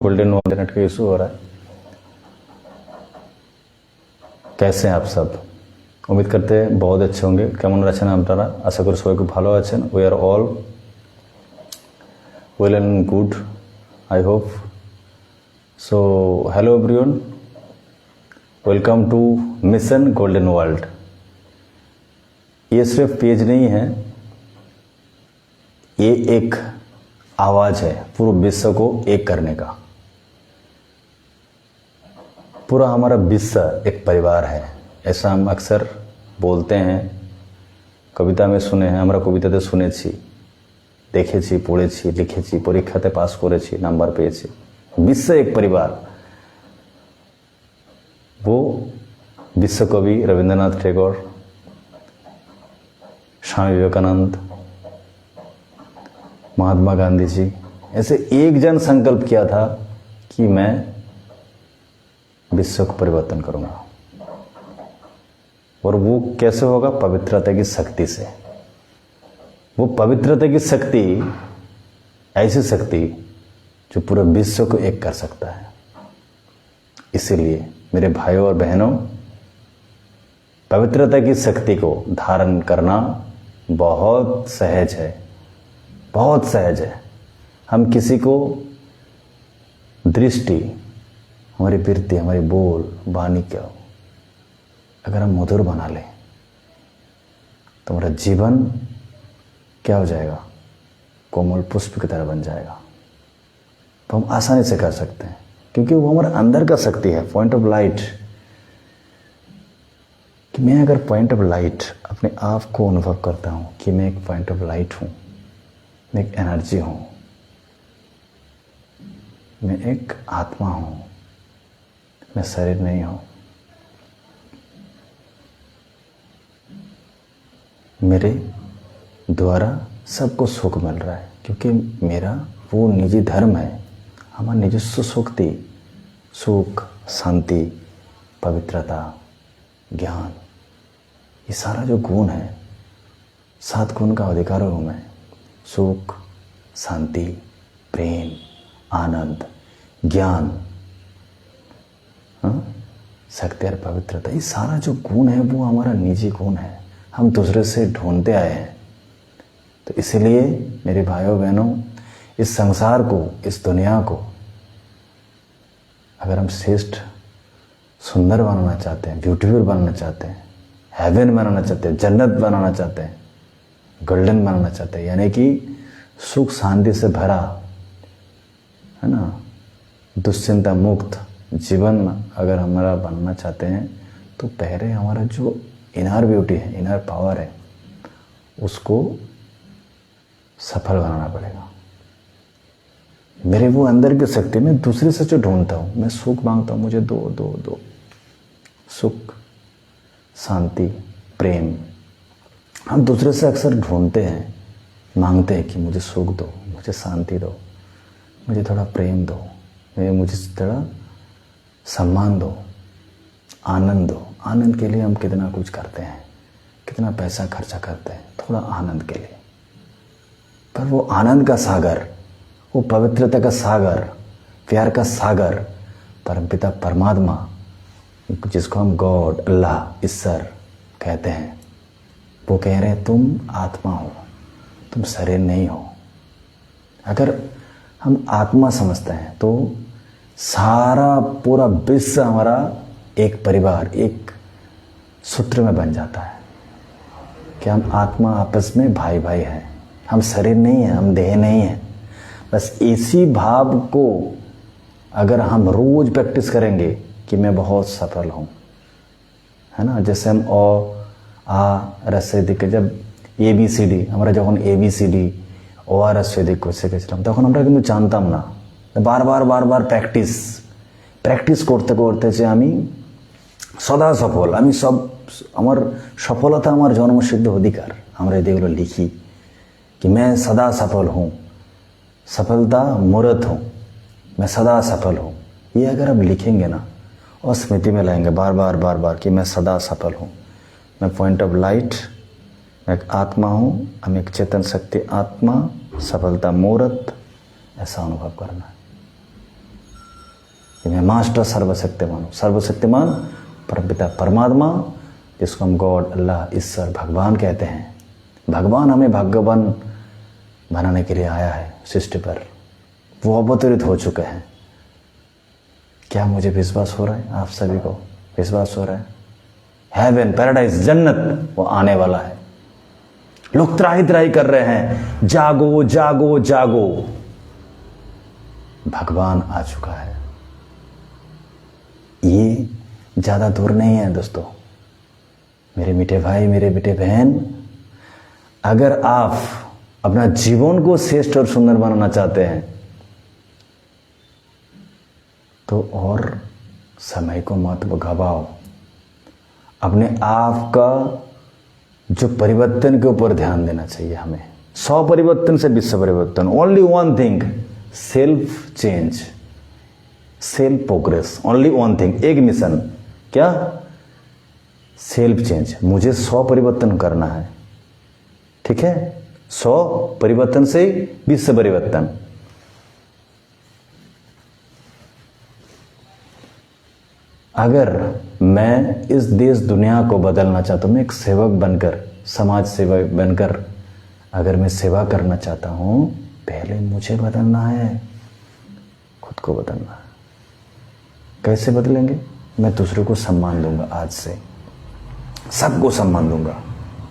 Golden internet का issue हो रहा है। कैसे हैं आप सब? उम्मीद करते हैं बहुत अच्छे होंगे। কেমন আছেন আপনারা? আশা করি সবাই খুব ভালো আছেন। We are all well and good, I hope. So hello everyone, welcome to mission golden world. ये सिर्फ पेज नहीं है, ये एक आवाज़ है पूरे विश्व को एक करने का। पूरा हमारा विश्व एक परिवार है, ऐसा हम अक्सर बोलते हैं। कविता में सुने हैं, हमारा कविताते শুনেছি, দেখেছি, পড়েছি, লিখেছি, পরীক্ষাতে পাস করেছি, নাম্বার পেয়েছি। विश्व एक परिवार, वो विश्व कवि रविंद्रनाथ टैगोर, स्वामी विवेकानंद, महात्मा गांधी जी, ऐसे एक जन संकल्प किया था कि मैं विश्व को परिवर्तन करूंगा। और वो कैसे होगा? पवित्रता की शक्ति से। वो पवित्रता की शक्ति, ऐसी शक्ति जो पूरे विश्व को एक कर सकता है। इसीलिए मेरे भाइयों और बहनों, पवित्रता की शक्ति को धारण करना बहुत सहज है, बहुत सहज है। हम किसी को दृष्टि, हमारी कीर्ति, हमारी बोल वाणी क्या हो, अगर हम मधुर बना लें तो हमारा जीवन क्या हो जाएगा? कोमल पुष्प की तरह बन जाएगा। तो हम आसानी से कर सकते हैं, क्योंकि वो हमारे अंदर का शक्ति है, पॉइंट ऑफ लाइट। कि मैं अगर पॉइंट ऑफ लाइट अपने आप को अनुभव करता हूँ कि मैं एक पॉइंट ऑफ लाइट हूँ, मैं एक एनर्जी हूँ, मैं एक आत्मा हूँ, मैं शरीर नहीं हूँ। मेरे द्वारा सबको सुख मिल रहा है, क्योंकि मेरा वो निजी धर्म है। हमारा निजस्व शक्ति, सुख, शांति, पवित्रता, ज्ञान, ये सारा जो गुण है, 7 गुण का अधिकार हूँ मैं। सुख, शांति, प्रेम, आनंद, ज्ञान, शक्ति और पवित्रता, ये सारा जो गुण है वो हमारा निजी गुण है, हम दूसरे से ढूंढते आए हैं। तो इसलिए मेरे भाइयों बहनों, इस संसार को, इस दुनिया को अगर हम श्रेष्ठ, सुंदर बनाना चाहते हैं, ब्यूटीफुल बनाना चाहते हैं, हेवन बनाना चाहते हैं, जन्नत बनाना चाहते हैं, गोल्डन बनाना चाहते हैं, यानी कि सुख शांति से भरा, है ना, दुश्चिंता मुक्त जीवन अगर हमारा बनना चाहते हैं, तो पहले हमारा जो इनर ब्यूटी है, इनर पावर है, उसको सफल बनाना पड़ेगा। मेरे वो अंदर की शक्ति में दूसरे से जो ढूंढता हूँ, मैं सुख मांगता हूँ, मुझे दो दो दो, सुख, शांति, प्रेम। हम दूसरे से अक्सर ढूंढते हैं, मांगते हैं कि मुझे सुख दो, मुझे शांति दो, मुझे थोड़ा प्रेम दो, मुझे थोड़ा सम्मान दो, आनंद दो। आनंद के लिए हम कितना कुछ करते हैं, कितना पैसा खर्चा करते हैं थोड़ा आनंद के लिए। पर वो आनंद का सागर, वो पवित्रता का सागर, प्यार का सागर, परमपिता परमात्मा, जिसको हम गॉड, अल्लाह, ईश्वर कहते हैं, वो कह रहे हैं तुम आत्मा हो, तुम शरीर नहीं हो। अगर हम आत्मा समझते हैं तो सारा पूरा विश्व हमारा एक परिवार, एक सूत्र में बन जाता है कि हम आत्मा आपस में भाई भाई हैं। हम शरीर नहीं हैं, हम देह नहीं हैं। बस इसी भाव को अगर हम रोज प्रैक्टिस करेंगे कि मैं बहुत सफल हूँ, है ना, जैसे हम रस्यदिक, जब ABCD আমরা যখন ABCD রস্যদিক করে শিখেছিলাম, তখন আমরা কিন্তু জানতাম না। বারবার প্র্যাকটিস করতে করতে যে আমি সদা সফল, আমি সব, আমার সফলতা আমার জন্মসিদ্ধ অধিকার। আমরা এগুলো লিখি कि मैं सदा सफल हूँ, सफलता मूर्त हूँ, मैं सदा सफल हूँ। ये अगर आप लिखेंगे ना और स्मृति में लाएंगे बार बार कि मैं सदा सफल हूँ, मैं पॉइंट ऑफ लाइट, मैं एक आत्मा हूँ, हम एक चेतन शक्ति आत्मा, सफलता मूर्त, ऐसा अनुभव करना है। कि मैं मास्टर सर्वशक्तिमान हूँ। सर्वशक्तिमान परमपिता परमात्मा, जिसको हम गॉड, अल्लाह, ईश्वर, भगवान कहते हैं। भगवान हमें भाग्यवान बनाने के लिए आया है सृष्टि पर, वो अवतरित हो चुके हैं। क्या मुझे विश्वास हो रहा है? आप सभी को विश्वास हो रहा है? हेवन, पैराडाइज, जन्नत वो आने वाला है। लोग त्राही त्राही कर रहे हैं, जागो जागो जागो। भगवान आ चुका है। ये ज्यादा दूर नहीं है दोस्तों, मेरे मीठे भाई, मेरे मीठे बहन। अगर आप अपना जीवन को श्रेष्ठ और सुंदर बनाना चाहते हैं तो और समय को मत गवाओ। अपने आप का जो परिवर्तन के ऊपर ध्यान देना चाहिए हमें। 100 परिवर्तन से विश्व परिवर्तन। Only one thing, self change, self progress. Only one thing, एक मिशन। क्या? Self change. मुझे 100 परिवर्तन करना है, ठीक है? 100 परिवर्तन से विश्व परिवर्तन। अगर मैं इस देश दुनिया को बदलना चाहता हूं, मैं एक सेवक बनकर, समाज सेवक बनकर अगर मैं सेवा करना चाहता हूं, पहले मुझे बदलना है, खुद को बदलना है। कैसे बदलेंगे? मैं दूसरों को सम्मान दूंगा, आज से सबको सम्मान दूंगा।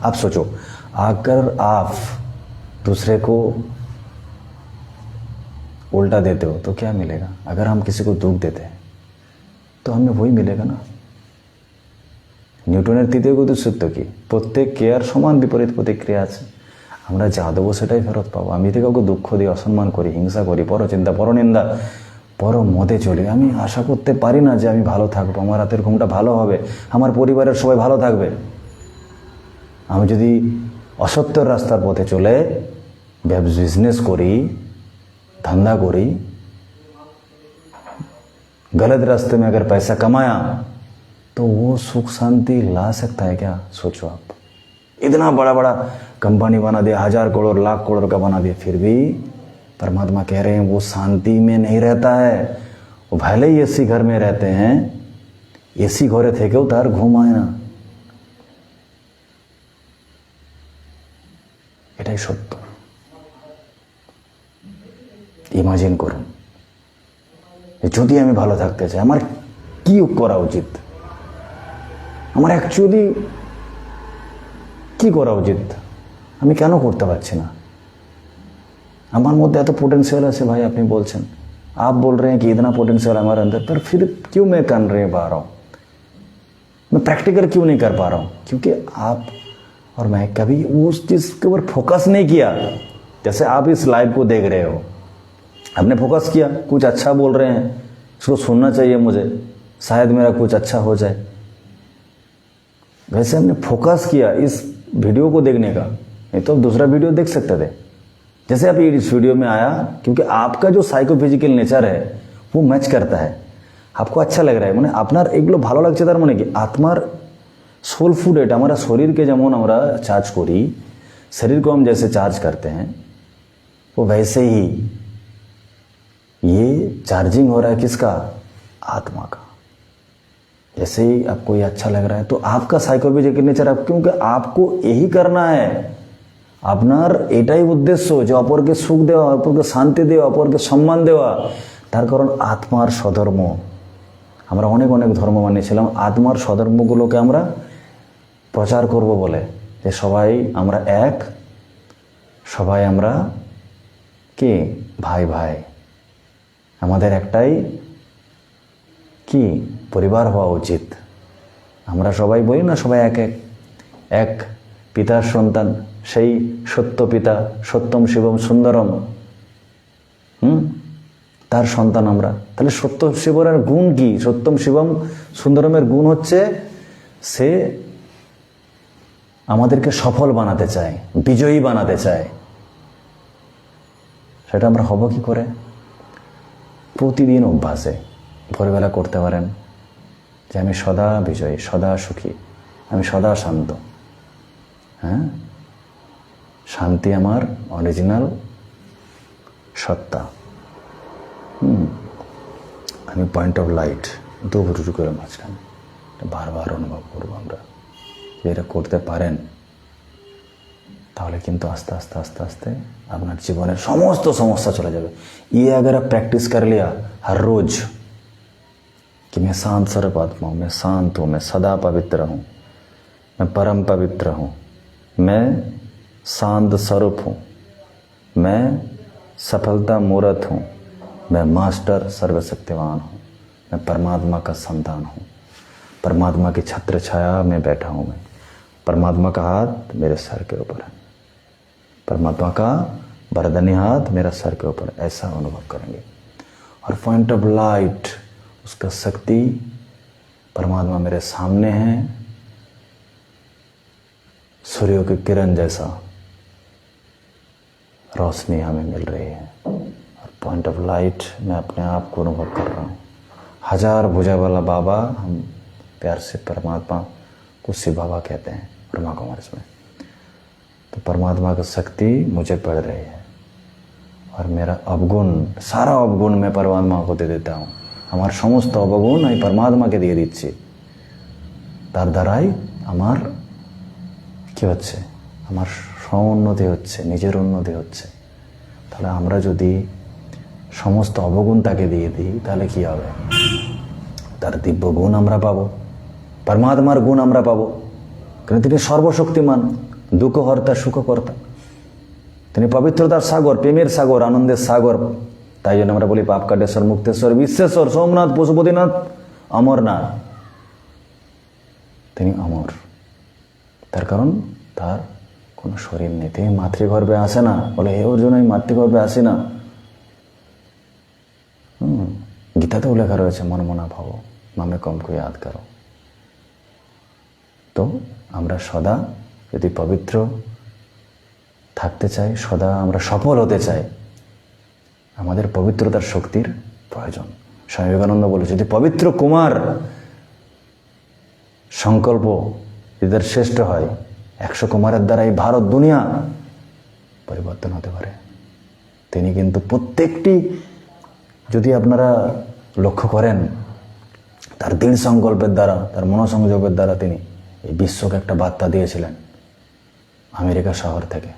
आप सोचो, अगर आप दूसरे को उल्टा देते हो तो क्या मिलेगा? अगर हम किसी को दुख देते हैं तो हमें वही मिलेगा ना। নিউটনের তৃতীয় গতির সূত্র কি? প্রত্যেক ক্রিয়ার সমান বিপরীত প্রতিক্রিয়া আছে। আমরা যা দেবো সেটাই ফেরত পাবো। আমি যদি কাউকে দুঃখ দিই, অসম্মান করি, হিংসা করি, পরচিন্তা, পরনিন্দা, পর মদে চলি, আমি আশা করতে পারি না যে আমি ভালো থাকবো, আমার রাতের ঘুমটা ভালো হবে, আমার পরিবারের সবাই ভালো থাকবে। আমি যদি অসত্যের রাস্তার পথে চলে বিজনেস করি, धंधा करी, गलत रास्ते में अगर पैसा कमाया तो वो सुख शांति ला सकता है क्या? सोचो आप। इतना बड़ा बड़ा कंपनी बना दिया, 1000 करोड़ लाख करोड़ का बना दिया, फिर भी परमात्मा कह रहे हैं वो शांति में नहीं रहता है। वो भले ही एसी घर में रहते हैं, एसी घरे थे क्यों तार घूम आए ना। এটাই সত্য। ইমাজিন করুন, যদি আমি ভালো থাকতে চাই আমার কি করা উচিত? আমার অ্যাকচুয়ালি কি করা উচিত? আমি কেন করতে পারছি না? আমার মধ্যে এত पोटेंशियल আছে भाई, আপনি বলছেন, आप बोल रहे हैं कि इतना पोटेंशियल हमारे अंदर, पर फिर क्यों मैं कर नहीं पा रहा हूँ? मैं प्रैक्टिकल क्यों नहीं कर पा रहा हूँ? क्योंकि आप और मैं कभी उस चीज़ के ऊपर फोकस नहीं किया। जैसे आप इस लाइव को देख रहे हो, आपने फोकस किया, कुछ अच्छा बोल रहे हैं, इसको सुनना चाहिए मुझे, शायद मेरा कुछ अच्छा हो जाए। वैसे हमने फोकस किया इस वीडियो को देखने का, नहीं तो दूसरा वीडियो देख सकते थे। जैसे आप इस वीडियो में आया, क्योंकि आपका जो साइकोफिजिकल नेचर है वो मैच करता है, आपको अच्छा लग रहा है, मैंने আপনার এগুলো ভালো লাগছে, তার মানে কি আত্মার सोल फूड এটা हमारा शरीर के যেমন আমরা चार्ज करी, शरीर को हम जैसे चार्ज करते हैं, वो वैसे ही ये चार्जिंग हो रहा है किसका? आत्मा का। जैसे ही आपको ये अच्छा लग रहा है तो आपका साइकोलॉजिकल नेचर, आप क्योंकि आपको यही करना है, আপনার এটাই উদ্দেশ্য যে অপরকে সুখ দেওয়া, অপরকে শান্তি দেওয়া, অপরকে সম্মান দেওয়া। তার কারণ আত্মার স্বধর্ম। আমরা অনেক অনেক ধর্ম মানিয়েছিলাম, আত্মার স্বধর্মগুলোকে আমরা প্রচার করব বলে, যে সবাই আমরা এক, সবাই আমরা কি ভাই ভাই, আমাদের একটাই কি পরিবার হওয়া উচিত। আমরা সবাই বলি না, সবাই এক এক এক পিতার সন্তান, সেই সত্য পিতা, সত্যম শিবম সুন্দরম, তার সন্তান আমরা। তাহলে সত্য শিবরের গুণ কি? সত্যম শিবম সুন্দরমের গুণ হচ্ছে সে আমাদেরকে সফল বানাতে চায়, বিজয়ী বানাতে চায়। সেটা আমরা হব কি করে? প্রতিদিন অভ্যাসে ভোরবেলা করতে পারেন যে আমি সদা বিজয়ী, সদা সুখী, আমি সদা শান্ত। হ্যাঁ, শান্তি আমার অরিজিনাল সত্তা। আমি পয়েন্ট অফ লাইট দু ভুরু করে মাঝখানে বারবার অনুভব করবো আমরা। এরা করতে পারেন তাহলে কিন্তু আস্তে आस्ते आस्ते आस्ते আপনার জীবনের সমস্ত সমস্যা চলে যাবে। ये अगर आप प्रैक्टिस कर लिया हर रोज कि मैं शांत स्वरूप आत्मा हूँ, मैं शांत हूँ, मैं सदा पवित्र हूँ, मैं परम पवित्र हूँ, मैं शांत स्वरूप हूँ, मैं सफलता मूर्त हूँ, मैं मास्टर सर्वशक्तिवान हूँ, मैं परमात्मा का संतान हूँ, परमात्मा की छत्र छाया में बैठा हूँ, मैं परमात्मा का हाथ मेरे सर के ऊपर है, परमात्मा का वरदानी हाथ मेरा सर के ऊपर, ऐसा अनुभव करेंगे। और पॉइंट ऑफ लाइट उसका शक्ति परमात्मा मेरे सामने है, सूर्य की किरण जैसा रोशनी हमें मिल रही है। और पॉइंट ऑफ लाइट मैं अपने आप को अनुभव कर रहा हूँ। हजार भुजा वाला बाबा, हम प्यार से परमात्मा को शिव बाबा कहते हैं ब्रह्मा कुमारी में। तो परमात्मा की शक्ति मुझे पड़ रही है और मेरा अवगुण, सारा अवगुण मैं परमात्मा को दे देता हूँ। আমার সমস্ত অবগুণ আমি পরমাত্মাকে দিয়ে দিচ্ছি। তার দ্বারাই আমার কি হচ্ছে, আমার স্ব-উন্নতি হচ্ছে, নিজের উন্নতি হচ্ছে। তাহলে আমরা যদি সমস্ত অবগুণ তাকে দিয়ে দিই তাহলে কি হবে? তার দিব্য গুণ আমরা পাবো, পরমাত্মার গুণ আমরা পাবো। কারণ তিনি সর্বশক্তিমান, দুঃখহর্তা, সুখকর্তা। তিনি পবিত্রতার সাগর, প্রেমের সাগর, আনন্দের সাগর। তাই জন্য আমরা বলি পাপ কাটেশ্বর, মুক্তেশ্বর, বিশ্বেশ্বর, সোমনাথ, পশুপতিনাথ, অমরনাথ। তিনি অমর, তার কারণ তার কোনো শরীর নেই। তিনি মাতৃগর্ভে আসে না, বলে হে অর্জুন আমি মাতৃগর্ভে আসি না। গীতাতেও লেখা রয়েছে মনমনা ভাব মামে কমকে ইয়াদ করো। তো আমরা সদা যদি পবিত্র থাকতে চাই, সদা আমরা সফল হতে চাই, আমাদের পবিত্রতার শক্তির প্রয়োজন। স্বামী বিবেকানন্দ বলে যদি পবিত্র কুমার সংকল্প এদের শ্রেষ্ঠ হয়, 100 কুমারের দ্বারাই ভারত দুনিয়া পরিবর্তন হতে পারে। তিনি কিন্তু প্রত্যেকটি, যদি আপনারা লক্ষ্য করেন, তার দৃঢ় সংকল্পের দ্বারা, তার মনোসংযোগের দ্বারা তিনি এই বিশ্বকে একটা বার্তা দিয়েছিলেন আমেরিকা শহর থেকে।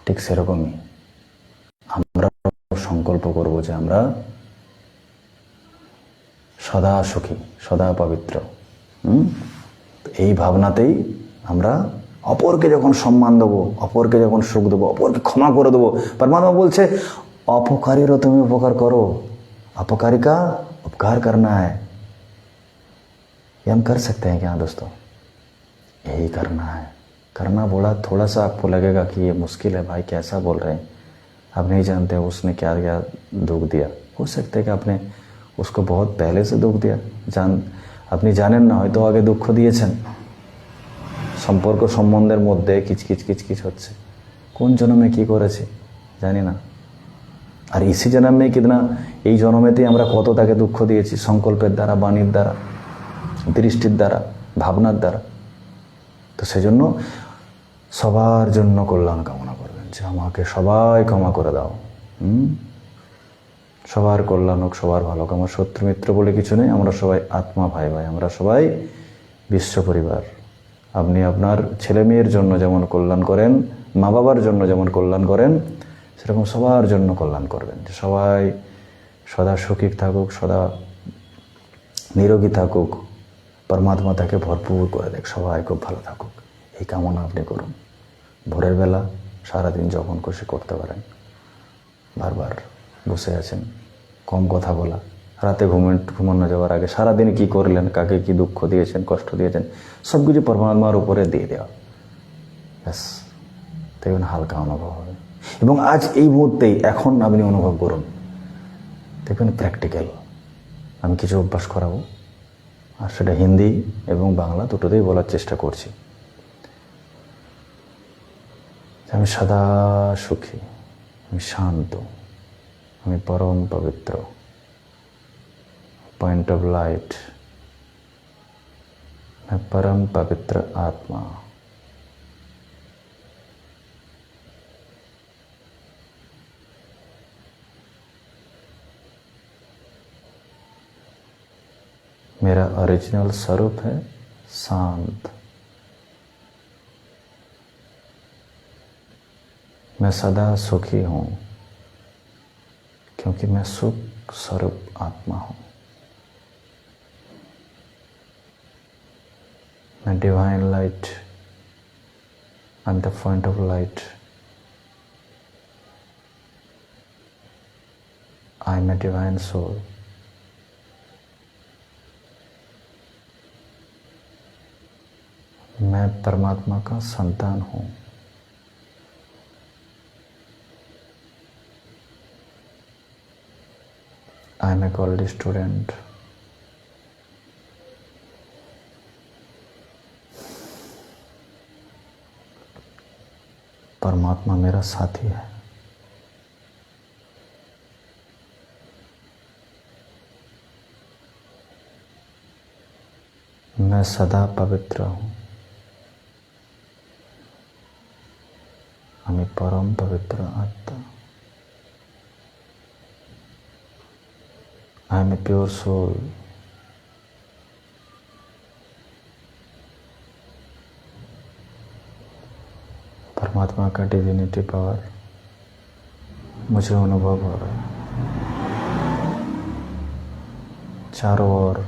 ঠিক সেরকমই আমরা সংকল্প করব যে আমরা সদা সুখী, সদা পবিত্র। এই ভাবনাতেই আমরা অপরকে যখন সম্মান দেবো, অপরকে যখন সুখ দেবো, অপরকে ক্ষমা করে দেবো। परमात्मा বলছে অপকারীরও তুমি উপকার করো, अपकारी का उपकार करना है। ये हम कर सकते हैं क्या दोस्तों? यही करना है। करना बोला थोड़ा सा आपको लगेगा कि ये मुश्किल है भाई, कैसा बोल रहे हैं, आप नहीं जानते उसने क्या क्या दुख दिया। हो सकता है कि आपने उसको बहुत पहले से दुख दिया, আপনি জানেন না, হয়তো আগে দুঃখ দিয়েছেন। সম্পর্ক সম্বন্ধের মধ্যে কিচকিচ কিচকিচ হচ্ছে, কোন জন্মে কি করেছি জানি না। আর ইসি জন্মে কিনা, এই জন্মেতেই আমরা কত তাকে দুঃখ দিয়েছি, সংকল্পের দ্বারা, বাণীর দ্বারা, দৃষ্টির দ্বারা, ভাবনার দ্বারা। তো সেজন্য সবার জন্য কল্যাণ কামনা করবেন যে আমাকে সবাই ক্ষমা করে দাও। সবার কল্যাণ হোক, সবার ভালো হোক। আমার শত্রু মিত্র বলে কিছু নেই, আমরা সবাই আত্মা ভাই ভাই, আমরা সবাই বিশ্ব পরিবার। আপনি আপনার ছেলে মেয়ের জন্য যেমন কল্যাণ করেন, মা বাবার জন্য যেমন কল্যাণ করেন, সেরকম সবার জন্য কল্যাণ করবেন। যে সবাই সদা সুখী থাকুক, সদা নিরোগী থাকুক, পরমাত্মা তাকে ভরপুর করে দেখ, সবাই খুব ভালো থাকুক, এই কামনা আপনি করুন। ভোরের বেলা সারাদিন যখন খুশি করতে পারেন। বারবার বসে আছেন, কম কথা বলা, রাতে ঘুমানো যাওয়ার আগে সারাদিন কি করলেন, কাকে কি দুঃখ দিয়েছেন, কষ্ট দিয়েছেন, সব কিছু পরমাত্মার উপরে দিয়ে দেওয়া। ব্যাস, দেখবেন হালকা অনুভব হবে। এবং আজ এই মুহূর্তেই, এখন আপনি অনুভব করুন, দেখবেন প্র্যাকটিক্যাল। আমি কিছু অভ্যাস করাবো, আর সেটা হিন্দি এবং বাংলা দুটোতেই বলার চেষ্টা করছি। আমি সদা সুখী, আমি শান্ত, আমি পরম পবিত্র। पॉइंट ऑफ लाइट, मैं परम पवित्र आत्मा। मेरा ओरिजिनल स्वरूप है शांत। मैं सदा सुखी हूँ क्योंकि मैं सुख स्वरूप आत्मा हूँ। मैं divine light, I am the point of light. I am a divine soul. मैं परमात्मा का संतान हूँ। I am a college student. परमात्मा मेरा साथी है। मैं सदा पवित्र हूँ। আমি परम पवित्र आत्मा। I am a pure soul. परमात्मा का डिविनिटी पावर मुझे अनुभव हो रहा है। चारों ओर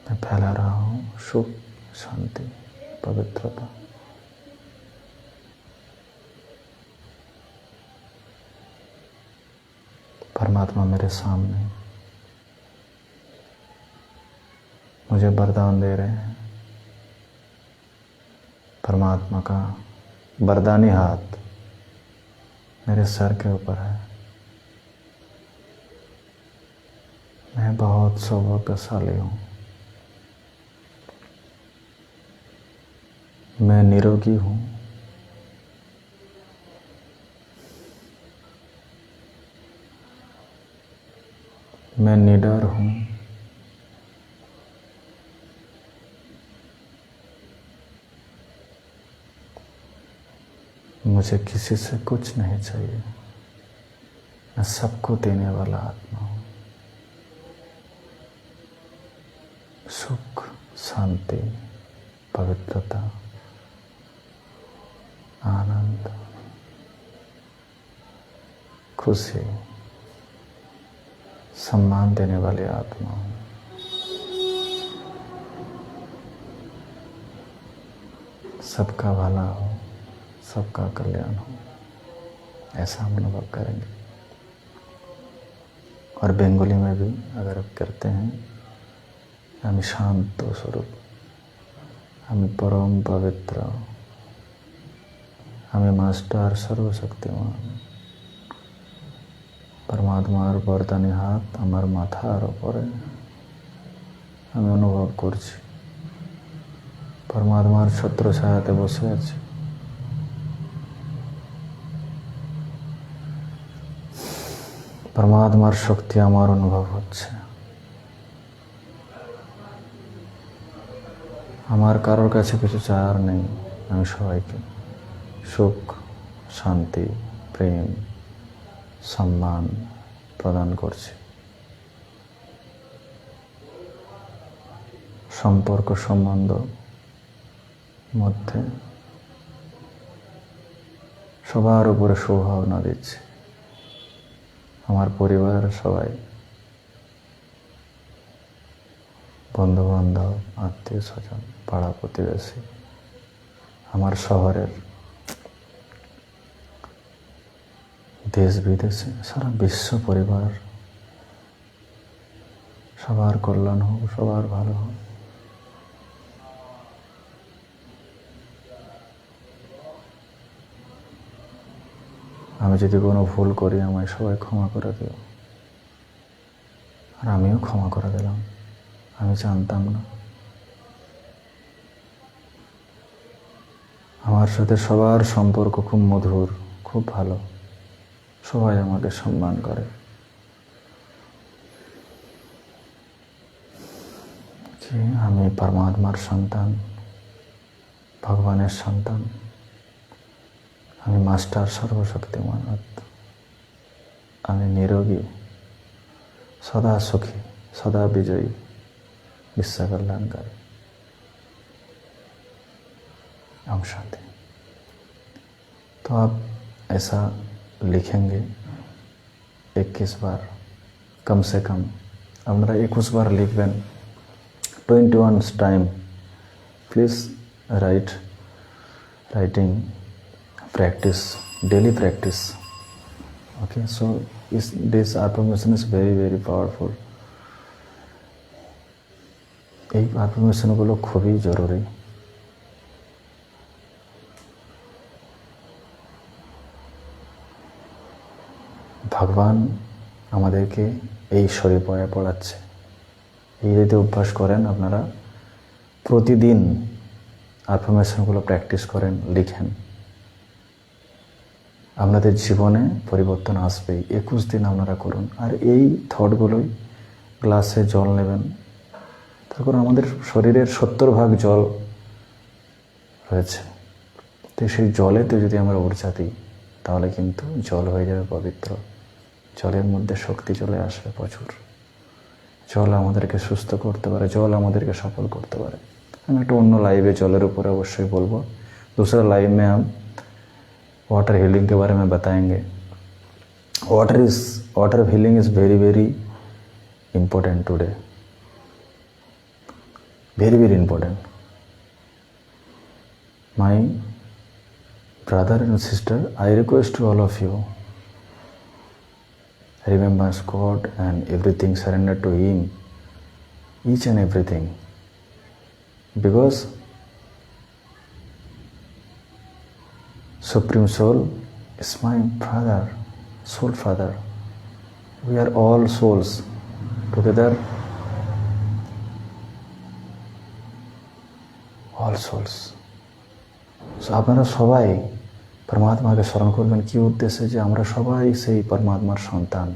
मैं फैला रहा हूँ सुख, शांति, पवित्रता। परमात्मा मेरे सामने मुझे वरदान दे रहे हैं। परमात्मा का वरदानी हाथ मेरे सर के ऊपर है। मैं बहुत सौभाग्यशाली हूँ। मैं निरोगी हूँ। मैं निडर हूँ। मुझे किसी से कुछ नहीं चाहिए। मैं सबको देने वाला आत्मा हूँ। सुख, शांति, पवित्रता, आनंद, खुशी, सम्मान देने वाली आत्मा हूँ। सबका भला हो, सबका कल्याण हो, ऐसा हम अनुभव करेंगे। और बंगाली में भी अगर आप करते हैं, हम शांत स्वरूप, हम परम पवित्र, हमें मास्टर सर्वशक्तिमान परमात्मार बरदानी हाथ आमार माथार उपरे আমি অনুভব করছি। परमात्मार छत्र ছায়াতে বসে আছি। परमात्मार शक्ति আমার অনুভব হচ্ছে। আমার কারোর কাছে কিছু চাওয়ার নেই। আমি সবাইকে সুখ, শান্তি, প্রেম, সম্মান প্রদান করছি। সম্পর্ক সম্বন্ধ মধ্যে সবার উপরে সৌভাবনা দিচ্ছি। আমার পরিবারের সবাই, বন্ধু বান্ধব, আত্মীয় স্বজন, পাড়া প্রতিবেশী, আমার শহরের, দেশ বিদেশে, সারা বিশ্ব পরিবার, সবার কল্যাণ হোক, সবার ভালো হোক। আমি যদি কোনো ভুল করি আমায় সবাই ক্ষমা করে দিও। আর আমিও ক্ষমা করে দিলাম। আমি জানতাম না। আমার সাথে সবার সম্পর্ক খুব মধুর, খুব ভালো। সবাই আমাকে সম্মান করে। যে আমি পরমাত্মার সন্তান, ভগবানের সন্তান। আমি মাস্টার সর্বশক্তিমান আত্মা। আমি নিরোগী, সদা সুখী, सदा विजयी, विश्व कल्याणकारी। ओम शांति। तो आप ऐसा लिखेंगे 21 बार कम से कम। আপনারা 21 বার লিখবেন। 21 time please writing practice, daily practice. Okay, so this affirmation is very very powerful. এই affirmationগুলো খুবই জরুরি। ভগবান আমাদেরকে এই শরীর পড়াচ্ছে। এই যদি অভ্যাস করেন আপনারা, প্রতিদিন affirmationগুলো প্র্যাকটিস করেন, লিখেন, আপনাদের জীবনে পরিবর্তন আসবেই। 21 দিন আপনারা করুন। আর এই থটগুলোই গ্লাসে জল নেবেন। তারপর আমাদের শরীরের 70% জল রয়েছে, তো সেই জলেতে যদি আমরা ঊর্জা দিই তাহলে কিন্তু জল হয়ে যাবে পবিত্র। জলের মধ্যে শক্তি চলে আসবে প্রচুর। জল আমাদেরকে সুস্থ করতে পারে, জল আমাদেরকে সফল করতে পারে। আমি একটা অন্য লাইভে জলের উপরে অবশ্যই বলবো। दूसरा लाइव में हम वाटर हीलिंग के बारे में बताएंगे। Water healing is very very important today, very very important. My brother and sister, I request to all of you, remember God and everything, surrender to Him, each and everything, because Supreme Soul is my Father, Soul Father. We are all souls together, all souls. So আপনারা সবাই পরমাত্মাকে স্মরণ করবেন। কি উদ্দেশ্যে? যে আমরা সবাই সেই পরমাত্মার সন্তান,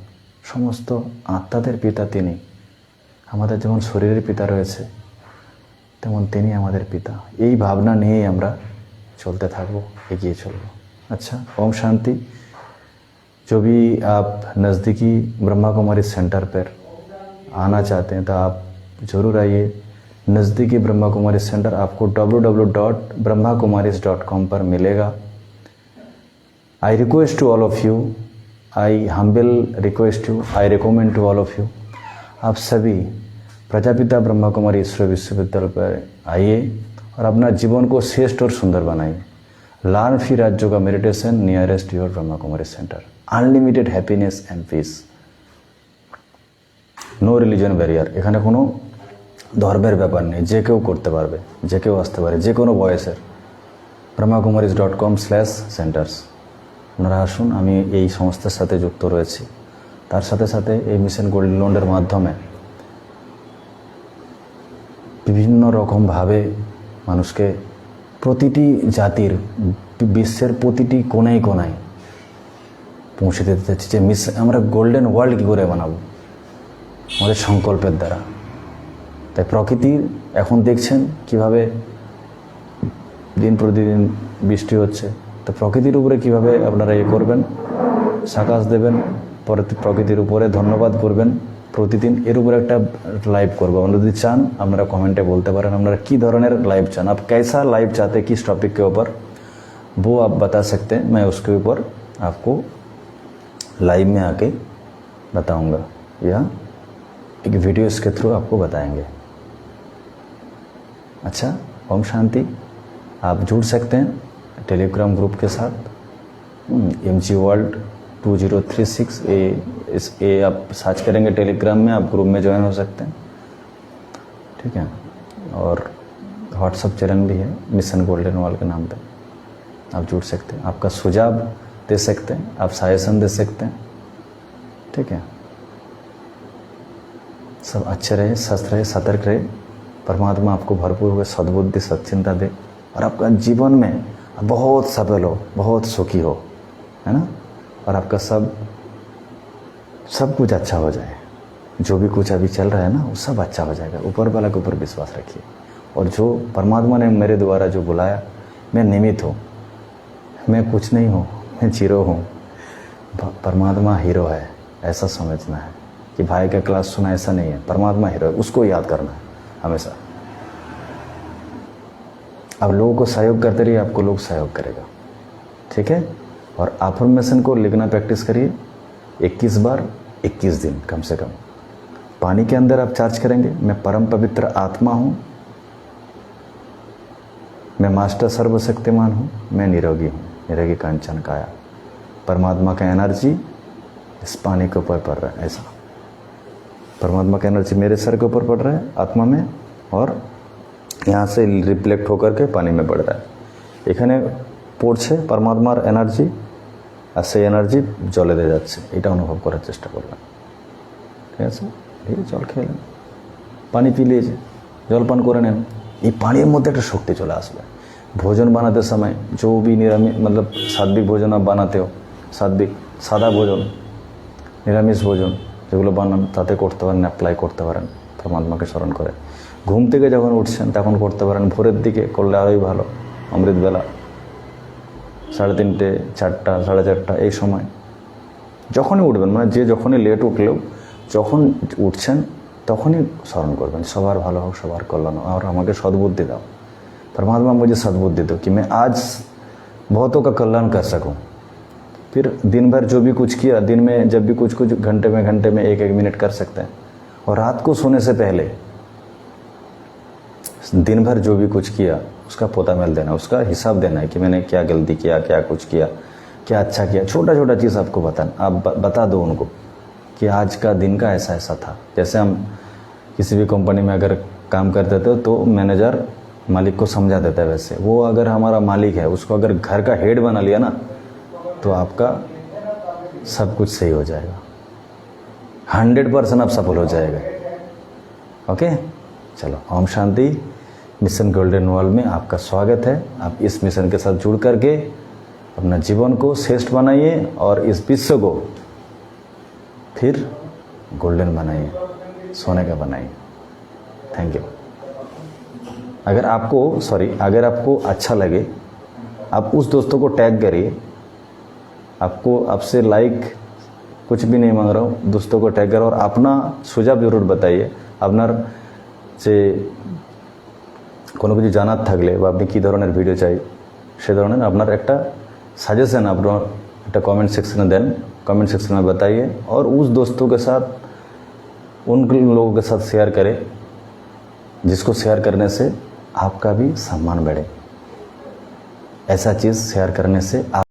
সমস্ত আত্মাদের পিতা তিনি। আমাদের যেমন শরীরের পিতা রয়েছে তেমন তিনি আমাদের পিতা। এই ভাবনা নিয়েই আমরা চলতে থাকবো, এগিয়ে চলবো। अच्छा, ओम शांति। जो भी आप नज़दीकी ब्रह्मा कुमारी सेंटर पर आना चाहते हैं तो आप ज़रूर आइए। नज़दीकी ब्रह्मा कुमारी सेंटर आपको www.brahmakumaris.com पर मिलेगा। I request to all of you, I humble request you, I recommend to all of you, आप सभी प्रजापिता ब्रह्मा कुमारी ईश्वर विश्वविद्यालय पर आइए और अपना जीवन को श्रेष्ठ और सुंदर बनाइए। Learn free Raj yoga meditation nearest your Brahma Kumari centre. Unlimited happiness and peace, no religion barrier. এখানে কোনো ধর্মের ব্যাপার নেই, যে কেউ করতে পারবে, যে কেউ আসতে পারে, যে কোনো বয়সের। brahmakumaris.com/centers আপনারা আসুন। আমি এই সংস্থার সাথে যুক্ত রয়েছি। তার সাথে সাথে এই মিশন গোল্ডেন লোনের মাধ্যমে বিভিন্ন রকমভাবে মানুষকে প্রতিটি জাতির, বিশ্বের প্রতিটি কোনায় কোনায় পৌঁছে দিতে চাচ্ছি। যে আমরা গোল্ডেন ওয়ার্ল্ড কী করে বানাবো আমাদের সংকল্পের দ্বারা। তাই প্রকৃতির এখন দেখছেন কিভাবে দিন প্রতিদিন বৃষ্টি হচ্ছে, তো প্রকৃতির উপরে কিভাবে আপনারা করবেন, সাকাশ দেবেন, প্রকৃতির উপরে ধন্যবাদ করবেন প্রতিদিন। এর উপরে একটা লাইভ করবো। আপনারা যদি চান আপনারা কমেন্টে বলতে পারেন আপনারা কী ধরনের লাইভ চান, आप कैसा लाइव चाहते हैं, किस टॉपिक के ऊपर, वो आप बता सकते हैं। मैं उसके ऊपर आपको लाइव में आके बताऊंगा या एक वीडियोस के थ्रू आपको बताएंगे। अच्छा, ओम शांति। आप जुड़ सकते हैं टेलीग्राम ग्रुप के साथ, MG वर्ल्ड 2036 ये आप सर्च करेंगे टेलीग्राम में, आप ग्रुप में ज्वाइन हो सकते हैं। ठीक है, और व्हाट्सएप चैनल भी है मिशन गोल्डन वॉल के नाम पे, आप जुड़ सकते हैं। आपका सुझाव दे सकते हैं, आप सजेशन दे सकते हैं। ठीक है, सब अच्छे रहे, स्वस्थ रहे, सतर्क रहे। परमात्मा आपको भरपूर हुए सद्बुद्धि सच्चिंता दे और आपका जीवन में बहुत सफल हो, बहुत सुखी हो, है ना। और आपका सब कुछ अच्छा हो जाए। जो भी कुछ अभी चल रहा है ना वो सब अच्छा हो जाएगा। ऊपर वाला के ऊपर विश्वास रखिए। और जो परमात्मा ने मेरे द्वारा जो बुलाया, मैं निमित्त हूँ, मैं कुछ नहीं हूँ, मैं जीरो हूँ। परमात्मा हीरो है, ऐसा समझना है कि भाई का क्लास सुना, ऐसा नहीं है। परमात्मा हीरो है, उसको याद करना है हमेशा। अब लोगों को सहयोग करते रहिए, आपको लोग सहयोग करेगा, ठीक है। और अफर्मेशन को लिखना प्रैक्टिस करिए 21 बार 21 दिन कम से कम। पानी के अंदर आप चार्ज करेंगे, मैं परम पवित्र आत्मा हूँ, मैं मास्टर सर्वशक्तिमान हूँ, मैं निरोगी हूँ, निरोगी कांचन काया। परमात्मा का एनर्जी इस पानी के ऊपर पड़ रहा है, ऐसा परमात्मा का एनर्जी मेरे सर के ऊपर पड़ रहा है आत्मा में, और यहाँ से रिफ्लेक्ट होकर के पानी में बढ़ रहा है। এখানে পড়ছে পরমাত্মার এনার্জি, আর সেই এনার্জি জলে দিয়ে যাচ্ছে, এটা অনুভব করার চেষ্টা করবেন, ঠিক আছে। ঠিক আছে, জল খেয়ে নেন, পানি পিলিয়ে জলপান করে নেন, এই পানির মধ্যে একটা শক্তি চলে আসবে। ভোজন বানাতে সময় जो भी निरामिष मतलब सात्विक भोजन आप बनाते हो, सात्विक সাদা ভোজন, নিরামিষ ভোজন যেগুলো বানান তাতে করতে পারেন, অ্যাপ্লাই করতে পারেন পরমাত্মাকে স্মরণ করে। ঘুম থেকে যখন উঠছেন তখন করতে পারেন, ভোরের দিকে করলে আরোই ভালো, অমৃতবেলা 3:30 4টা 4:30 এই সময় যখনই উঠবেন, মানে যে যখনই লেট উঠলেও যখন উঠছেন তখনই স্মরণ করবেন সবার ভালো হোক, সবার কল্যাণ হোক, और আমাকে সদ্বুদ্ধি দাও परमात्मा, मुझे सद्बुद्धि दो कि मैं आज बहुतों का कल्याण कर सकूं। फिर दिन भर जो भी कुछ किया, दिन में जब भी कुछ घंटे में 1-1 मिनट कर सकते हैं। और रात को सोने से पहले दिन भर जो भी कुछ किया उसका पोता मेल देना, उसका हिसाब देना है कि मैंने क्या गलती किया, क्या कुछ किया, क्या अच्छा किया, छोटा छोटा चीज़ आपको बताना, आप बता दो उनको कि आज का दिन का ऐसा ऐसा था। जैसे हम किसी भी कंपनी में अगर काम करते थे तो मैनेजर मालिक को समझा देता है, वैसे वो अगर हमारा मालिक है उसको अगर घर का हेड बना लिया ना तो आपका सब कुछ सही हो जाएगा, 100% आप सफल हो जाएगा। ओके, चलो, Om Shanti. Mission golden world में आपका स्वागत है। आप इस मिशन के साथ जुड़ करके अपना जीवन को श्रेष्ठ बनाइए और इस विश्व को फिर गोल्डन बनाइए, सोने का बनाइए। Thank you. अगर आपको अच्छा लगे आप उस दोस्तों को टैग करिए, आपसे लाइक कुछ भी नहीं मांग रहा हूँ, दोस्तों को टैग करो और अपना सुझाव जरूर बताइए। আপনার যে কোনো কিছু জানার থাকলে বা আপনি কী ধরনের ভিডিও চাই সে ধরনের আপনার একটা सजेशन আপনার একটা कमेंट सेक्शन में दें, कमेंट सेक्शन में बताइए और उस दोस्तों के साथ उन लोगों के साथ शेयर करें जिसको शेयर करने से आपका भी सम्मान बढ़े। ऐसा चीज़ शेयर करने से आप